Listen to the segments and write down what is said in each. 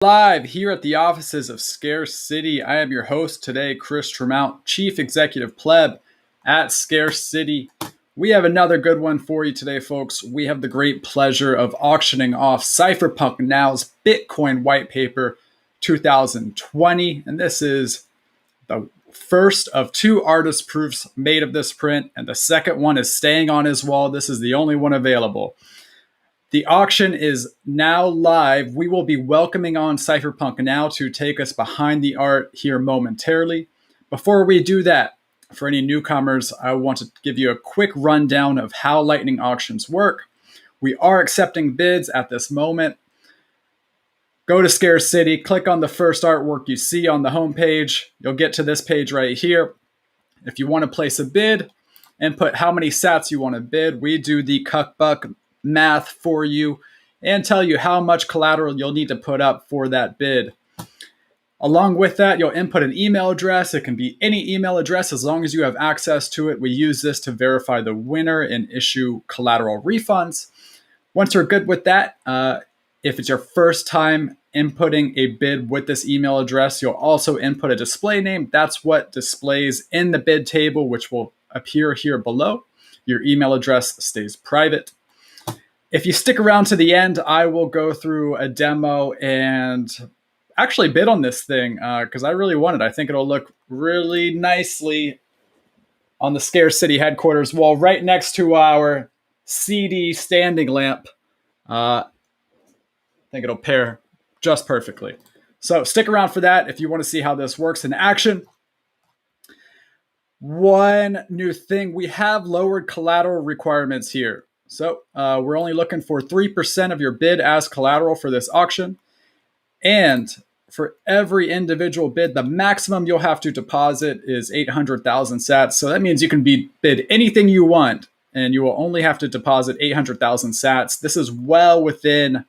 Live here at the offices of Scarce City. I am your host today, Chris Tremount, Chief Executive Pleb at Scarce City. We have another good one for you today, folks. We have the great pleasure of auctioning off CYPHERPUNK Now's Bitcoin White Paper 2020. And this is the first of two artist proofs made of this print, and the second one is staying on his wall. This is the only one available. The auction is now live. We will be welcoming on CYPHERPUNK Now to take us behind the art here momentarily. Before we do that, for any newcomers, I want to give you a quick rundown of how Lightning auctions work. We are accepting bids at this moment. Go to Scarce City, click on the first artwork you see on the homepage. You'll get to this page right here. If you want to place a bid, input how many sats you want to bid. We do the cuck-buck math for you and tell you how much collateral you'll need to put up for that bid. Along with that, you'll input an email address. It can be any email address as long as you have access to it. We use this to verify the winner and issue collateral refunds. Once you're good with that, if it's your first time inputting a bid with this email address, you'll also input a display name. That's what displays in the bid table, which will appear here below. Your email address stays private. If you stick around to the end, I will go through a demo and actually bid on this thing because I really want it. I think it'll look really nicely on the Scarce City headquarters wall right next to our CD standing lamp. I think it'll pair just perfectly. So stick around for that if you want to see how this works in action. One new thing, we have lowered collateral requirements here. So we're only looking for 3% of your bid as collateral for this auction. And for every individual bid, the maximum you'll have to deposit is 800,000 sats. So that means you can bid anything you want, and you will only have to deposit 800,000 sats. This is well within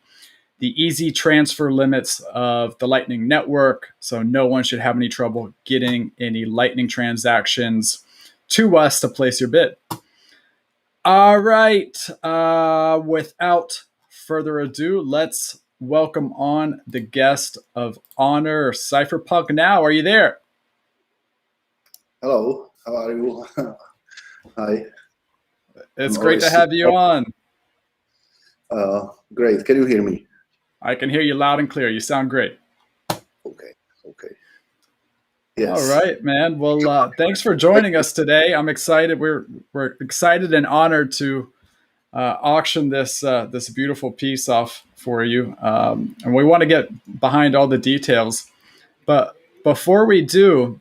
the easy transfer limits of the Lightning Network. So no one should have any trouble getting any Lightning transactions to us to place your bid. All right, without further ado, let's welcome on the guest of honor, CYPHERPUNK Now. Are you there? Hello, how are you? Hi. It's great to have you on. Great, can you hear me? I can hear you loud and clear. You sound great. Okay. Yes. All right, man. Well, thanks for joining us today. I'm excited. We're excited and honored to auction this beautiful piece off for you, and we want to get behind all the details. But before we do,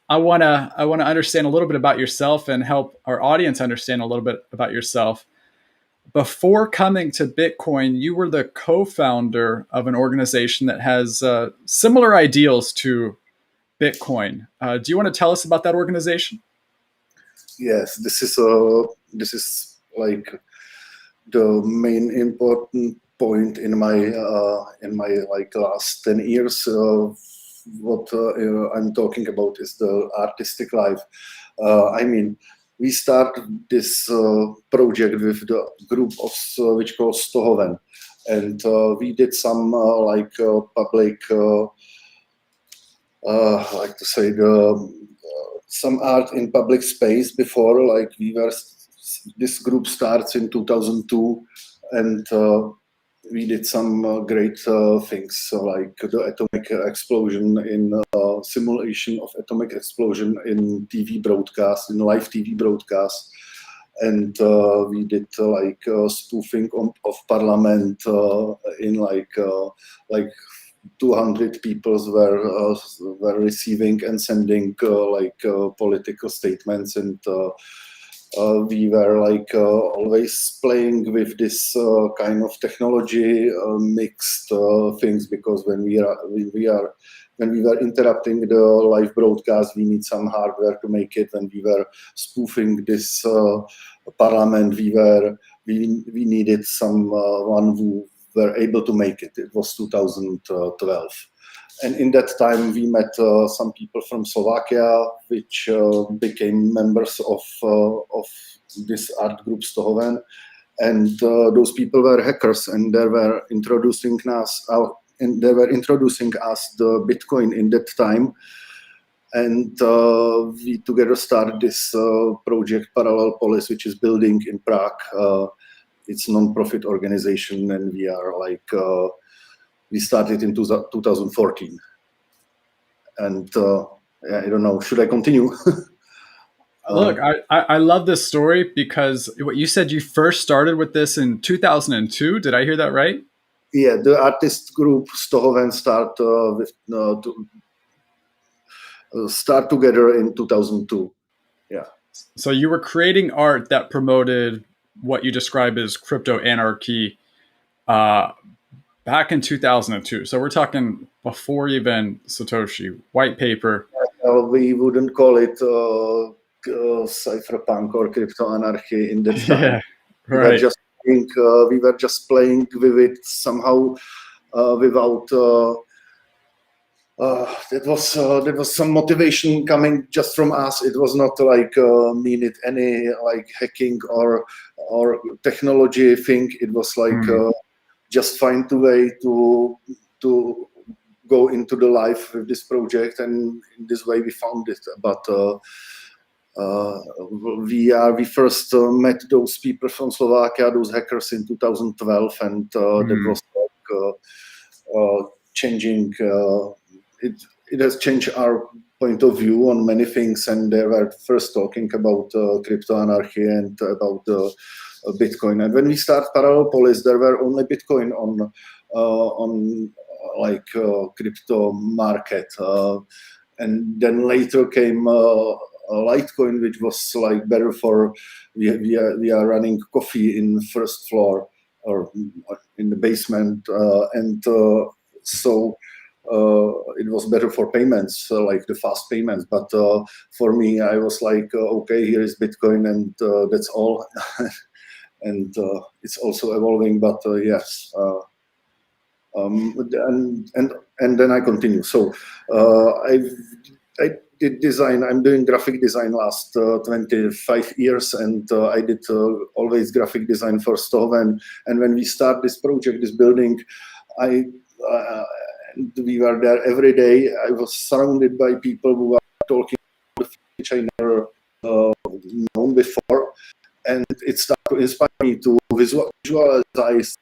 I want to understand a little bit about yourself and help our audience understand a little bit about yourself. Before coming to Bitcoin, you were the co-founder of an organization that has similar ideals to Bitcoin. Do you want to tell us about that organization? Yes, this is like the main important point in my like last 10 years. What I'm talking about is the artistic life. I mean, we started this project with the group of which called Stohoven, and we did some public, like to say, some art in public space before. Like this group starts in 2002, and we did some great things, like the atomic explosion in simulation of atomic explosion in TV broadcast, in live TV broadcast. And we did spoofing of parliament in like 200 people were receiving and sending political statements, and we were always playing with this kind of technology mixed things, because when we were interrupting the live broadcast, we need some hardware to make it. When we were spoofing this parliament, we needed someone who were able to make it. It was 2012. And in that time, we met some people from Slovakia, which became members of this art group Stohoven. And those people were hackers, and they were introducing us they were introducing us the Bitcoin in that time. And we together started this project Parallel Polis, which is building in Prague. It's a non-profit organization, and we are like we started in 2014. And I don't know, should I continue? Look, I love this story because what you said, you first started with this in 2002. Did I hear that right? Yeah, the artist group Stohoven start together in 2002. Yeah. So you were creating art that promoted what you describe as crypto anarchy back in 2002. So we're talking before even Satoshi, white paper. We wouldn't call it cypherpunk or crypto anarchy in that time. Yeah, right. We were just playing with it somehow without. That was some motivation coming just from us. It was not like needed any like hacking or technology thing. It was like just find a way to go into the life with this project, and in this way we found it. But we first met those people from Slovakia, those hackers, in 2012, and that was like changing. It has changed our point of view on many things, and they were first talking about crypto anarchy and about Bitcoin. And when we started Parallel Polis, there were only Bitcoin on like crypto market, and then later came Litecoin, which was like better for we are running coffee in first floor or in the basement, and so it was better for payments, like the fast payments. But for me, I was like, okay, here is Bitcoin, and that's all. And it's also evolving, but yes. And then I continue. So I did design. I'm doing graphic design last 25 years, and I did always graphic design for Stohoven. And when we start this project, this building, we were there every day. I was surrounded by people who were talking, which I never known before, and it started to inspire me to visualize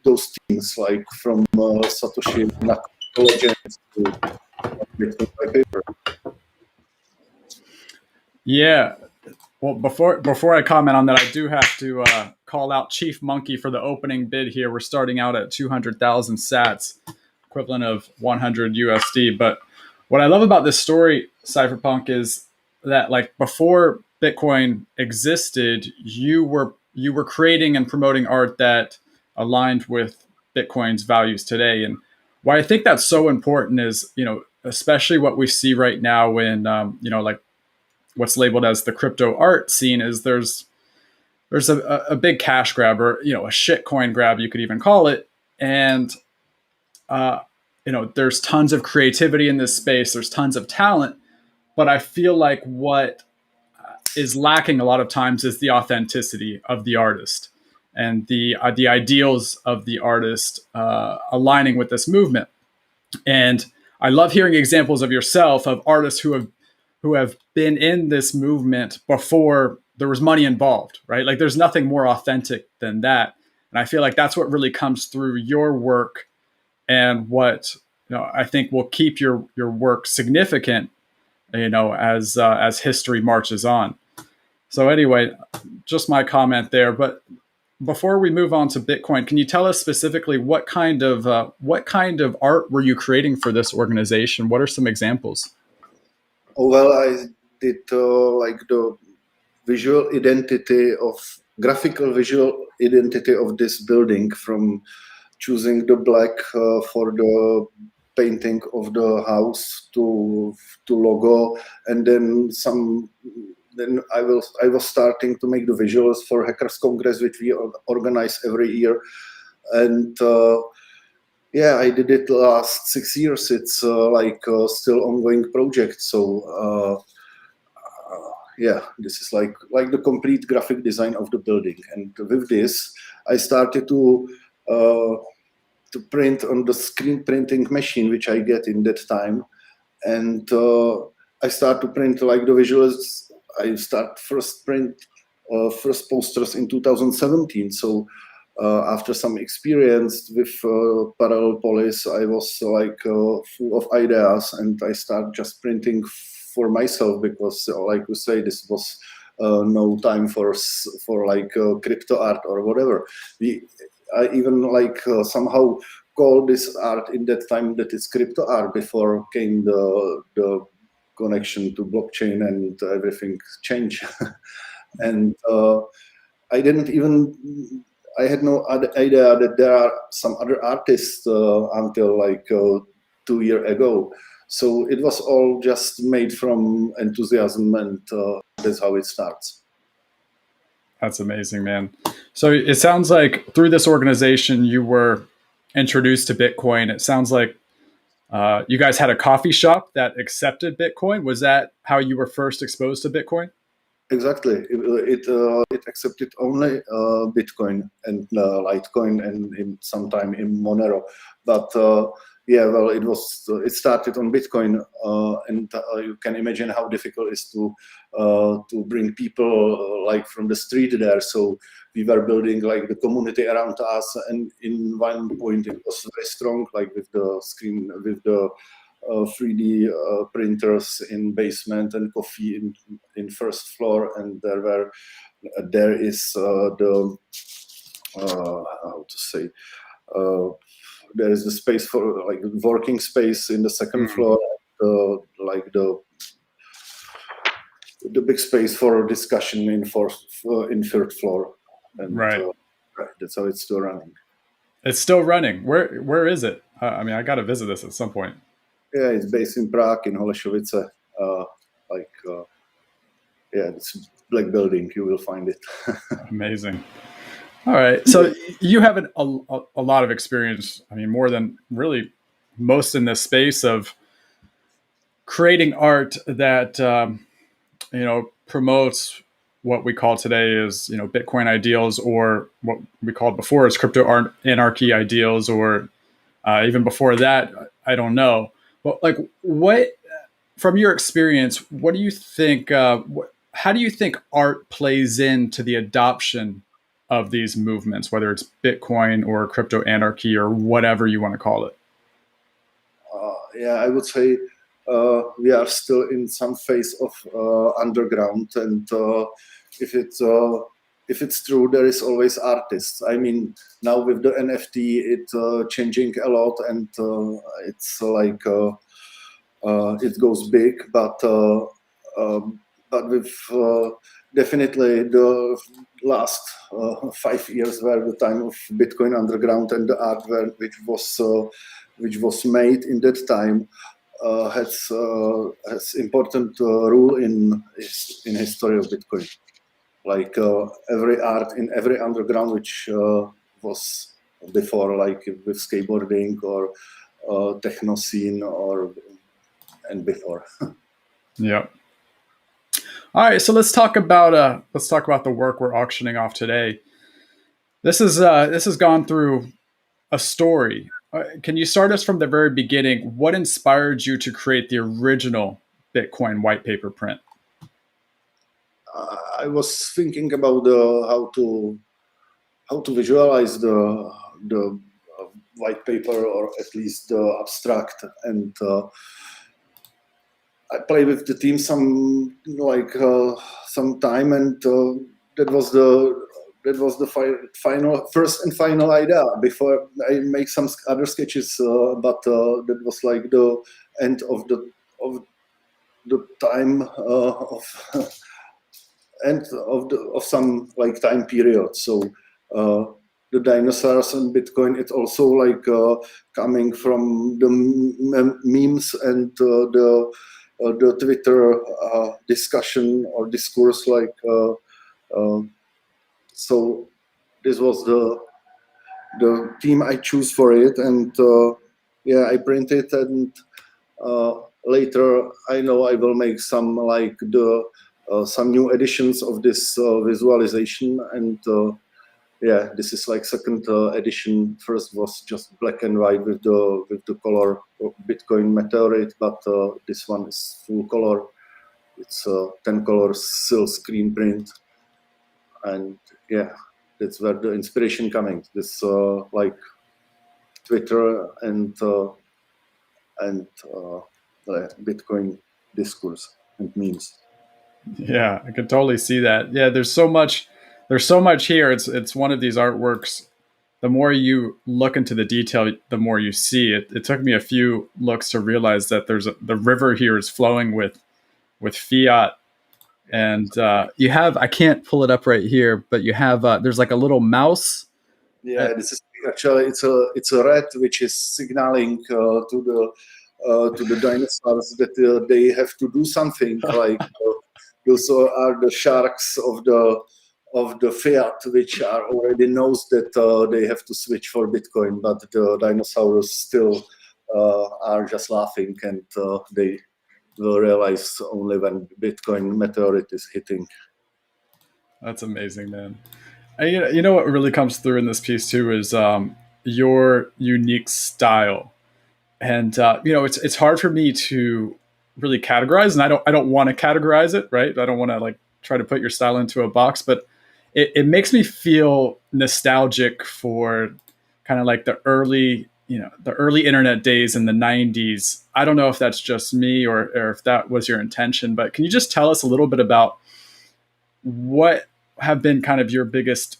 those things, like from Satoshi Nakamoto legends to Bitcoin White Paper. Yeah. Well, before I comment on that, I do have to call out Chief Monkey for the opening bid here. We're starting out at 200,000 sats, equivalent of 100 USD. But what I love about this story, Cypherpunk, is that like before Bitcoin existed, you were creating and promoting art that aligned with Bitcoin's values today. And why I think that's so important is, especially what we see right now in, like what's labeled as the crypto art scene, is there's a big cash grab, or a shit coin grab, you could even call it. And there's tons of creativity in this space, there's tons of talent, but I feel like what is lacking a lot of times is the authenticity of the artist and the ideals of the artist aligning with this movement. And I love hearing examples of yourself, of artists who have been in this movement before there was money involved, right? Like there's nothing more authentic than that. And I feel like that's what really comes through your work, and what I think will keep your work significant, as history marches on. So anyway, just my comment there. But before we move on to Bitcoin, can you tell us specifically what kind of art were you creating for this organization? What are some examples? Oh, well, I did like the graphical visual identity of this building, from choosing the black for the painting of the house to logo, and then I was starting to make the visuals for Hackers Congress, which we organize every year. And yeah, I did it last 6 years. It's like still ongoing project. So yeah, this is like the complete graphic design of the building. And with this, I started to to print on the screen printing machine, which I get in that time. And I start to print like the visuals. I start first posters in 2017. So after some experience with parallel polis, I was like full of ideas, and I start just printing for myself because, like we say, this was no time for like crypto art or whatever. I even like somehow call this art in that time that it's crypto art before came the connection to blockchain and everything changed. And I didn't even, I had no other idea that there are some other artists until like 2 years ago. So it was all just made from enthusiasm, and that's how it starts. That's amazing, man. So it sounds like through this organization, you were introduced to Bitcoin. It sounds like you guys had a coffee shop that accepted Bitcoin. Was that how you were first exposed to Bitcoin? Exactly. It accepted only Bitcoin and Litecoin, and in sometime in Monero. But yeah, well, it started on Bitcoin, and you can imagine how difficult it is to bring people like from the street there. So we were building like the community around us, and in one point it was very strong, like with the screen, with the 3D printers in basement and coffee in first floor, and there is the how to say there is the space for like working space in the second floor, like the big space for discussion in third floor, and Right. that's how it's still running. It's still running. Where is it? I mean, I got to visit this at some point. Yeah, it's based in Prague, in Holešovice. Yeah, it's a black building. You will find it. Amazing. All right. So you have a lot of experience. I mean, more than really most in this space of creating art that promotes what we call today is Bitcoin ideals, or what we called before as crypto anarchy ideals, or even before that, I don't know. But like, what from your experience, what do you think? How do you think art plays into the adoption of these movements, whether it's Bitcoin or crypto anarchy or whatever you want to call it? Yeah, I would say we are still in some phase of underground, and if it's true, there is always artists. I mean, now with the NFT, it's changing a lot, and it's like it goes big, but with definitely the last 5 years were the time of Bitcoin underground, and the art which was made in that time has important role in history of Bitcoin. Like every art in every underground which was before, like with skateboarding or techno scene and before. Yeah. All right, so let's talk about the work we're auctioning off today. This has gone through a story. Can you start us from the very beginning? What inspired you to create the original Bitcoin white paper print? I was thinking about how to visualize the white paper, or at least the abstract, and I played with the team some time, and that was the first and final idea. Before I make some other sketches, but that was like the end of the time of end of some like time period. So the dinosaurs and Bitcoin, it's also like coming from the memes and the Twitter discussion or discourse, like so this was the theme I choose for it, and yeah, I print it, and later I know I will make some like the some new editions of this visualization, and yeah, this is like second edition. First was just black and white with the color of Bitcoin Meteorite, but this one is full color. It's 10 colors silkscreen print, and yeah, that's where the inspiration coming. This like Twitter and Bitcoin discourse and memes. Yeah, I could totally see that. Yeah, there's so much here. It's one of these artworks. The more you look into the detail, the more you see it. It took me a few looks to realize that the river here is flowing with fiat, and you have, I can't pull it up right here, but you have there's like a little mouse. Yeah, this is actually it's a rat which is signaling to the dinosaurs that they have to do something. Like those are the sharks of the fiat, which are already knows that they have to switch for Bitcoin, but the dinosaurs still are just laughing, and they will realize only when Bitcoin meteorite is hitting. That's amazing, man. And you know what really comes through in this piece too is your unique style, and it's hard for me to really categorize, and I don't want to categorize it, right? I don't want to like try to put your style into a box, but it makes me feel nostalgic for kind of like the early internet days in the 90s. I don't know if that's just me or if that was your intention, but can you just tell us a little bit about what have been kind of your biggest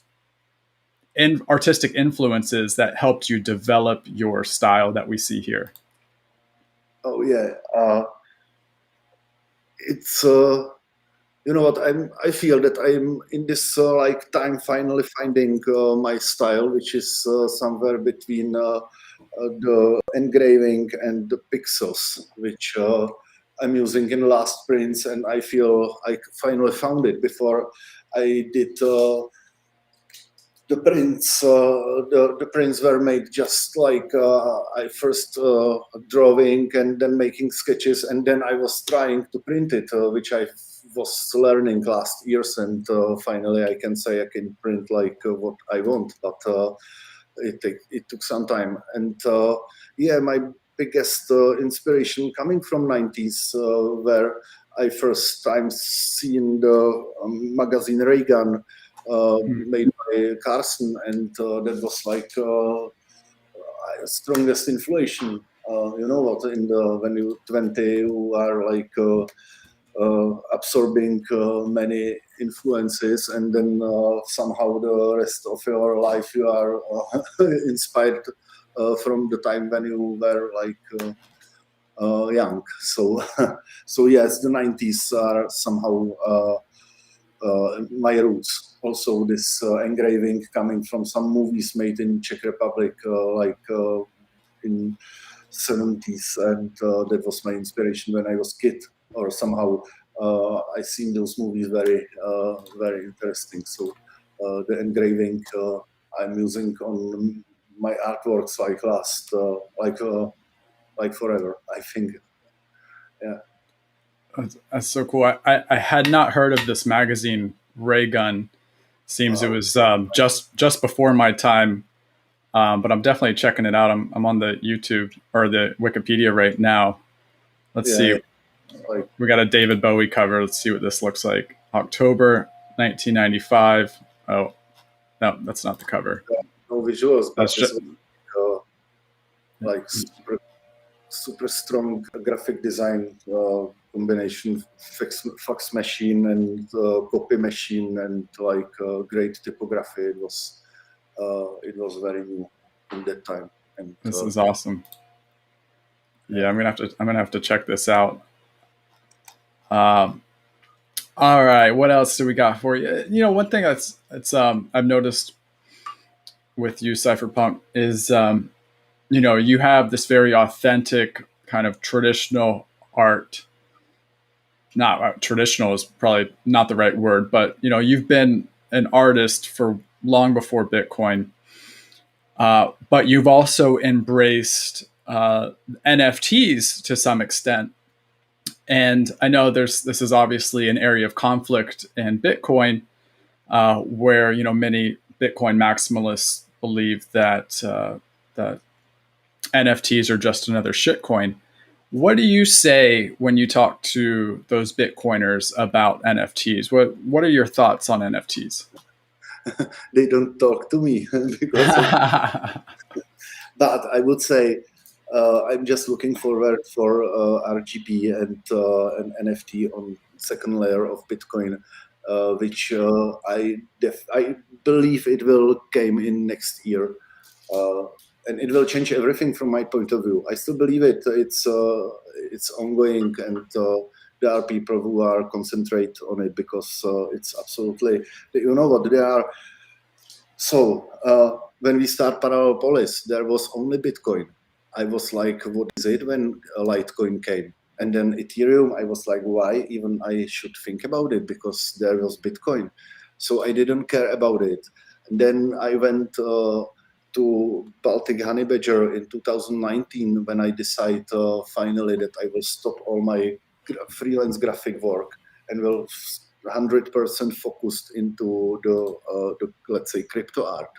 artistic influences that helped you develop your style that we see here? Oh yeah, it's you know what, I feel that I'm in this like time finally finding my style, which is somewhere between the engraving and the pixels, which I'm using in last prints, and I feel I finally found it. Before I did the prints, the prints were made just like I first drawing and then making sketches, and then I was trying to print it, which I was learning last years, and finally I can say I can print like what I want, but it took some time. And yeah, my biggest inspiration coming from 90s, where I first time seen the magazine Reagan made by Carson, and that was like strongest inflation. You know what? In the when you 20, you are like absorbing many influences, and then somehow the rest of your life you are inspired from the time when you were like young. So, so yes, the 90s are somehow my roots. Also, this engraving coming from some movies made in Czech Republic, like in 70s, and that was my inspiration when I was kid. Or somehow I seen those movies very very interesting. So the engraving I'm using on my artworks like last like forever, I think. Yeah. That's so cool. I had not heard of this magazine Ray Gun. Seems it Uh, was just before my time, but I'm definitely checking it out. I'm on the YouTube or the Wikipedia right now. Let's yeah, see. yeah, like We got a David Bowie cover. Let's see what this looks like. October 1995. Oh no, that's not the cover. no visuals, That's but this just was like super strong graphic design combination, fax machine and copy machine, and like great typography. It was very new in that time. And this is awesome. Yeah, I'm gonna have to check this out. Um, all right, what else do we got for you? You know, one thing that's I've noticed with you, Cypherpunk, is you have this very authentic kind of traditional art. Not traditional is probably not the right word, but you've been an artist for long before Bitcoin, but you've also embraced NFTs to some extent. And I know this is obviously an area of conflict in Bitcoin, where many Bitcoin maximalists believe that NFTs are just another shitcoin. What do you say when you talk to those Bitcoiners about NFTs? What are your thoughts on NFTs? They don't talk to me because of, but I would say I'm just looking forward for RGB and an NFT on second layer of Bitcoin, which I believe it will came in next year. And it will change everything from my point of view. I still believe it. It's ongoing, and there are people who are concentrate on it because it's absolutely. You know what? There are. So when we start Parallel Polis, there was only Bitcoin. I was like, what is it when Litecoin came? And then Ethereum, I was like, why even I should think about it, because there was Bitcoin. So I didn't care about it. And then I went to Baltic Honey Badger in 2019 when I decided finally that I will stop all my freelance graphic work and will 100% focused into the let's say crypto art,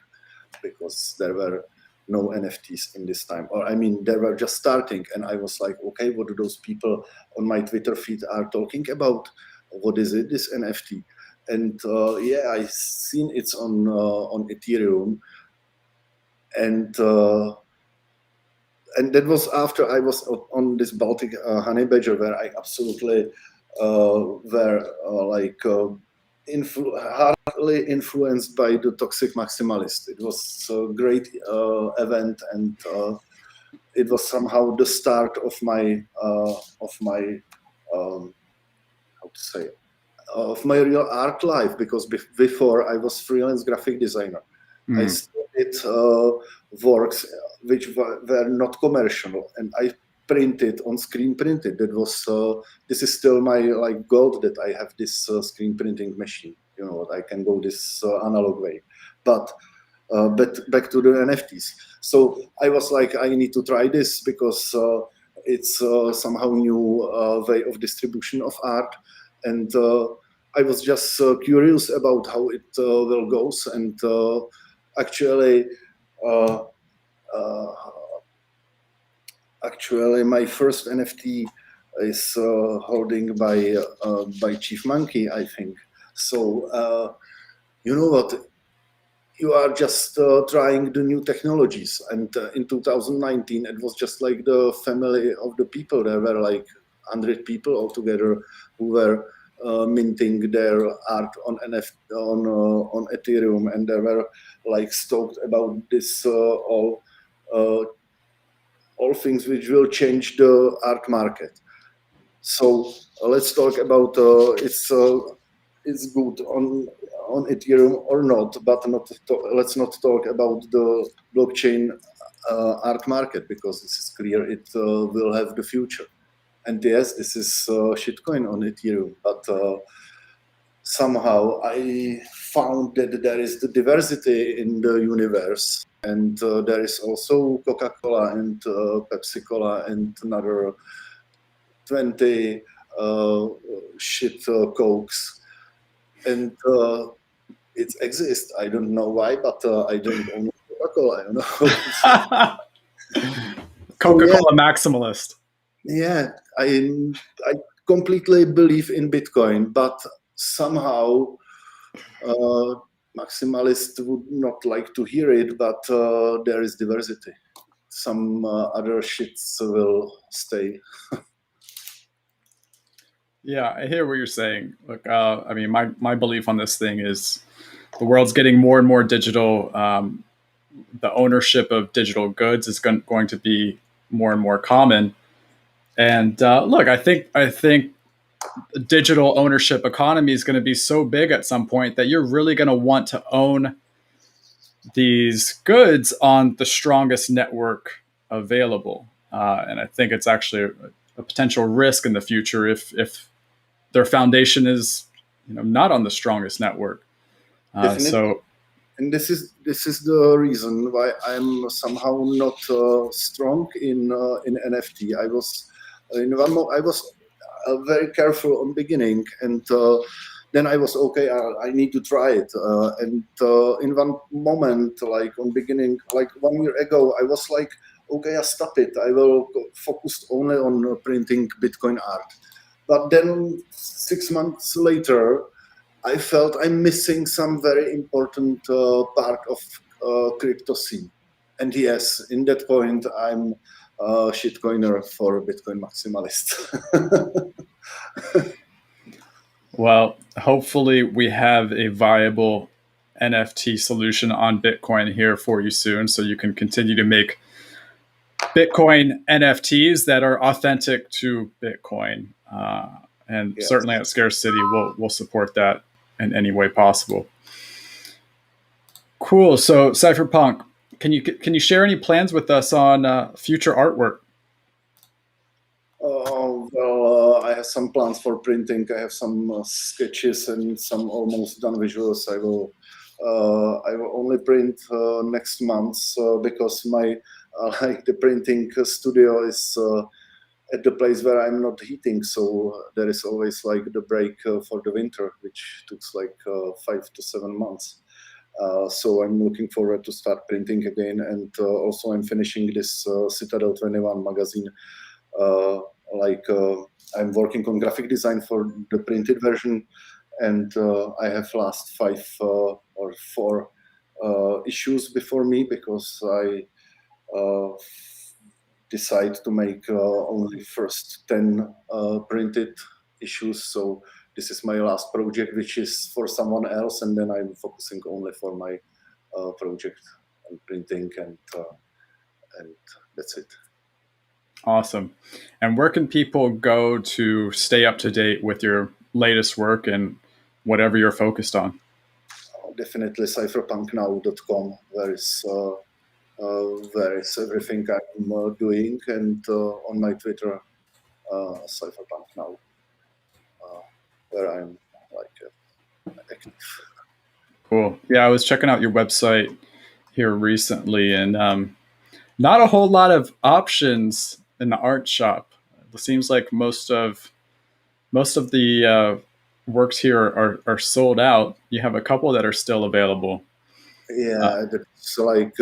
because there were no NFTs in this time, or I mean they were just starting, and I was like, okay, what do those people on my Twitter feed are talking about? What is it, this NFT? And yeah, I seen it's on Ethereum, and that was after I was on this Baltic Honey Badger, where I absolutely were hardly influenced by the toxic maximalist. It was a great event, and it was somehow the start of my how to say of my real art life, because before I was freelance graphic designer. I started works which were not commercial, and I printed on screen printed. That was this is still my like goal, that I have this screen printing machine. You know, I can go this analog way, but back to the NFTs. So I was like, I need to try this because it's somehow new way of distribution of art, and I was just curious about how it will goes, and actually, actually, my first NFT is holding by Chief Monkey, I think. So you know what? You are just trying the new technologies, and in 2019, it was just like the family of the people. There were like 100 people altogether who were minting their art on on Ethereum, and they were like stoked about this all things which will change the art market. So let's talk about it's good on Ethereum or not, but let's not talk about the blockchain art market, because this is clear it will have the future. And yes, this is shitcoin on Ethereum, but somehow I found that there is the diversity in the universe, and there is also Coca-Cola and Pepsi-Cola and another 20 shit Cokes, and it exists. I don't know why, but I don't own Coca-Cola. I don't know. Coca-Cola maximalist. Yeah, I completely believe in Bitcoin, but somehow maximalists would not like to hear it. But there is diversity. Some other shits will stay. Yeah, I hear what you're saying. Look, I mean, my belief on this thing is the world's getting more and more digital. The ownership of digital goods is going to be more and more common. And look, I think digital ownership economy is going to be so big at some point that you're really going to want to own these goods on the strongest network available. And I think it's actually a potential risk in the future if their foundation is not on the strongest network. Definitely. So, and this is the reason why I'm somehow not strong in NFT. I was very careful on beginning, and then I was okay. I need to try it. And in one moment, like on beginning, like 1 year ago, I was like, okay, I stop it. I will focus only on printing Bitcoin art. But then 6 months later, I felt I'm missing some very important part of crypto scene. And yes, in that point, I'm a shitcoiner for Bitcoin maximalist. Well, hopefully we have a viable NFT solution on Bitcoin here for you soon, so you can continue to make Bitcoin NFTs that are authentic to Bitcoin. And Yes. certainly at Scarce City, we'll support that in any way possible. Cool. So Cypherpunk, can you share any plans with us on future artwork? I have some plans for printing. I have some sketches and some almost done visuals. I will only print next month because my like the printing studio is at the place where I'm not heating, so there is always like the break for the winter, which took like 5 to 7 months. So I'm looking forward to start printing again, and also I'm finishing this Citadel 21 magazine. I'm working on graphic design for the printed version, and I have last 5 or 4 issues before me because I decide to make only first 10 printed issues. So this is my last project, which is for someone else, and then I'm focusing only for my project and printing, and that's it. Awesome. And where can people go to stay up to date with your latest work and whatever you're focused on? Definitely cypherpunknow.com. There is everything I'm doing, and on my Twitter, cypherpunknow, where I'm like active. Cool. Yeah, I was checking out your website here recently, and not a whole lot of options in the art shop. It seems like most of the works here are sold out. You have a couple that are still available. Yeah, that's like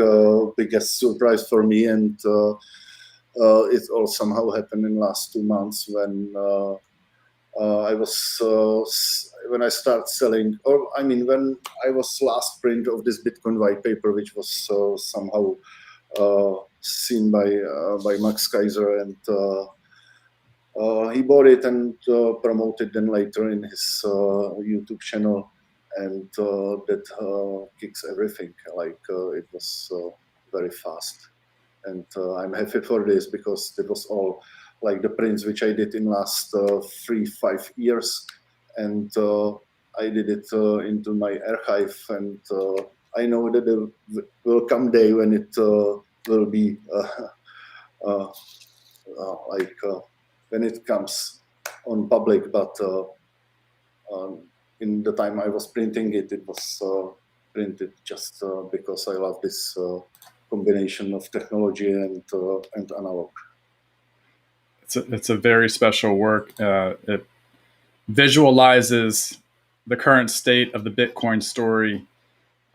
biggest surprise for me, and it all somehow happened in last 2 months when I was when I start selling, or I mean, when I was last print of this Bitcoin white paper, which was somehow seen by Max Kaiser, and he bought it and promoted then later in his YouTube channel, and that kicks everything. Like it was very fast, and I'm happy for this because it was all like the prints which I did in last 3-5 years, and I did it into my archive, and I know that there will come day when it will be like when it comes on public, but in the time I was printing it, it was printed just because I love this combination of technology and analog. It's a very special work. It visualizes the current state of the Bitcoin story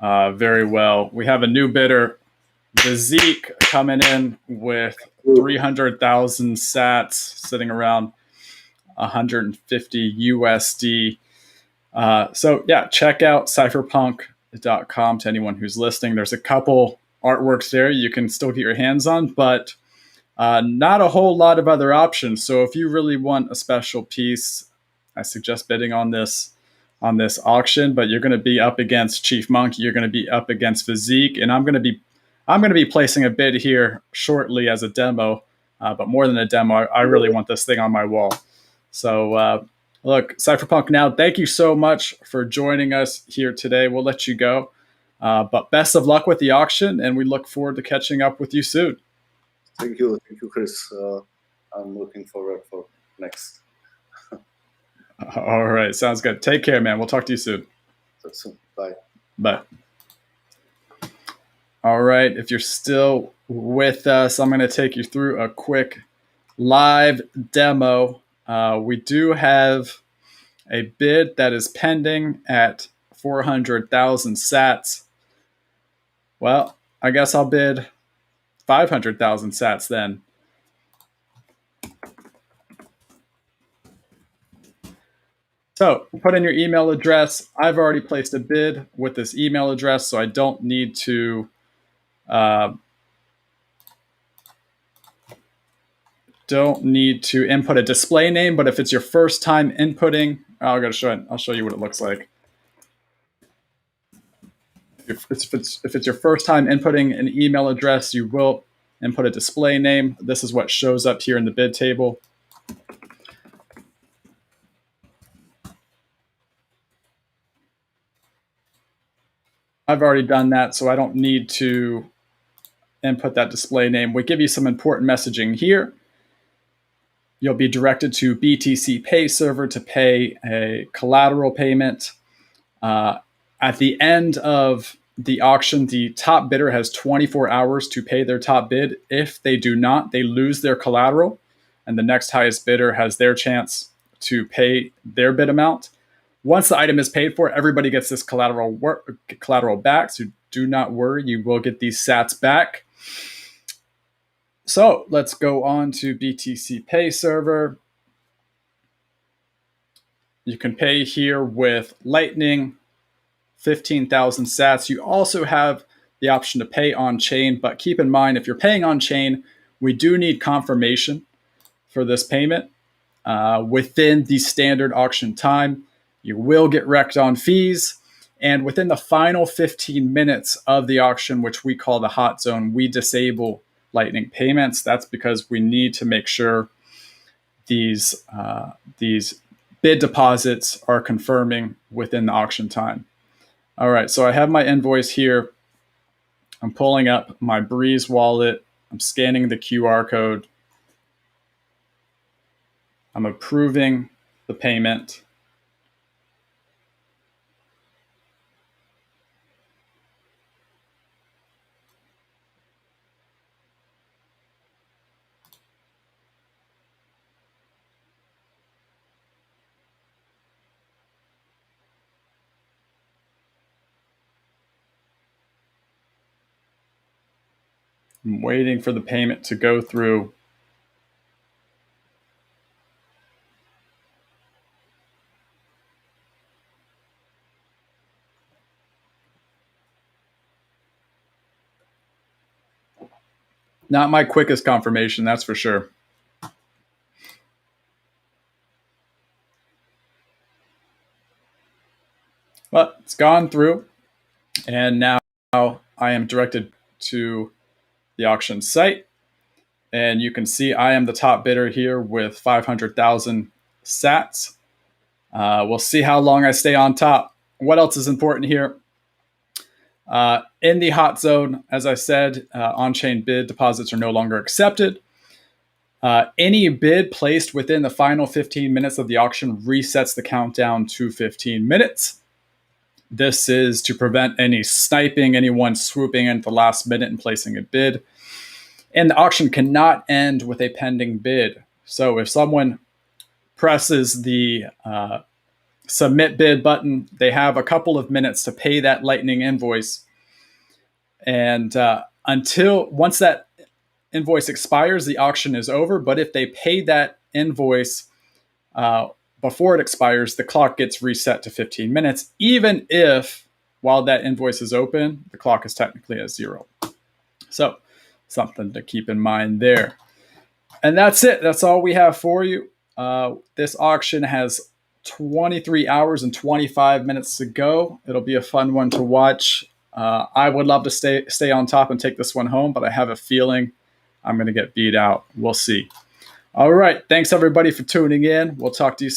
very well. We have a new bidder, the Zeke, coming in with 300,000 sats, sitting around 150 USD. So yeah, check out cypherpunk.com to anyone who's listening. There's a couple artworks there you can still get your hands on, but not a whole lot of other options. So if you really want a special piece, I suggest bidding on this auction. But you're going to be up against Chief Monkey. You're going to be up against Physique, and I'm going to be placing a bid here shortly as a demo. But more than a demo, I really want this thing on my wall. So look, Cypherpunk Now, thank you so much for joining us here today. We'll let you go. But best of luck with the auction, and we look forward to catching up with you soon. Thank you, Chris. I'm looking forward for next. All right, sounds good. Take care, man. We'll talk to you soon. Soon. Bye. Bye. All right, if you're still with us, I'm going to take you through a quick live demo. We do have a bid that is pending at 400,000 sats. Well, I guess I'll bid 500,000 sats then. So put in your email address. I've already placed a bid with this email address, so I don't need to input a display name. But if it's your first time inputting, I'll show you what it looks like. If it's your first time inputting an email address, you will input a display name. This is what shows up here in the bid table. I've already done that, so I don't need to input that display name. We give you some important messaging here. You'll be directed to BTC Pay server to pay a collateral payment. At the end of the auction, the top bidder has 24 hours to pay their top bid. If they do not, they lose their collateral, and the next highest bidder has their chance to pay their bid amount. Once the item is paid for, everybody gets this collateral back, so do not worry, you will get these sats back. So let's go on to BTC Pay server. You can pay here with Lightning, 15,000 sats. You also have the option to pay on chain, but keep in mind, if you're paying on chain, we do need confirmation for this payment within the standard auction time. You will get wrecked on fees. And within the final 15 minutes of the auction, which we call the hot zone, we disable Lightning payments. That's because we need to make sure these bid deposits are confirming within the auction time. All right, so I have my invoice here. I'm pulling up my Breeze wallet. I'm scanning the QR code. I'm approving the payment. I'm waiting for the payment to go through. Not my quickest confirmation, that's for sure. But it's gone through, and now I am directed to the auction site. And you can see I am the top bidder here with 500,000 sats. We'll see how long I stay on top. What else is important here? In the hot zone, as I said, on-chain bid deposits are no longer accepted. Any bid placed within the final 15 minutes of the auction resets the countdown to 15 minutes. This is to prevent any sniping, anyone swooping in at the last minute and placing a bid. And the auction cannot end with a pending bid. So if someone presses the submit bid button, they have a couple of minutes to pay that Lightning invoice. And once that invoice expires, the auction is over. But if they pay that invoice before it expires, the clock gets reset to 15 minutes, even if while that invoice is open, the clock is technically at 0. So something to keep in mind there. And that's it. That's all we have for you. This auction has 23 hours and 25 minutes to go. It'll be a fun one to watch. I would love to stay on top and take this one home, but I have a feeling I'm going to get beat out. We'll see. All right. Thanks, everybody, for tuning in. We'll talk to you soon.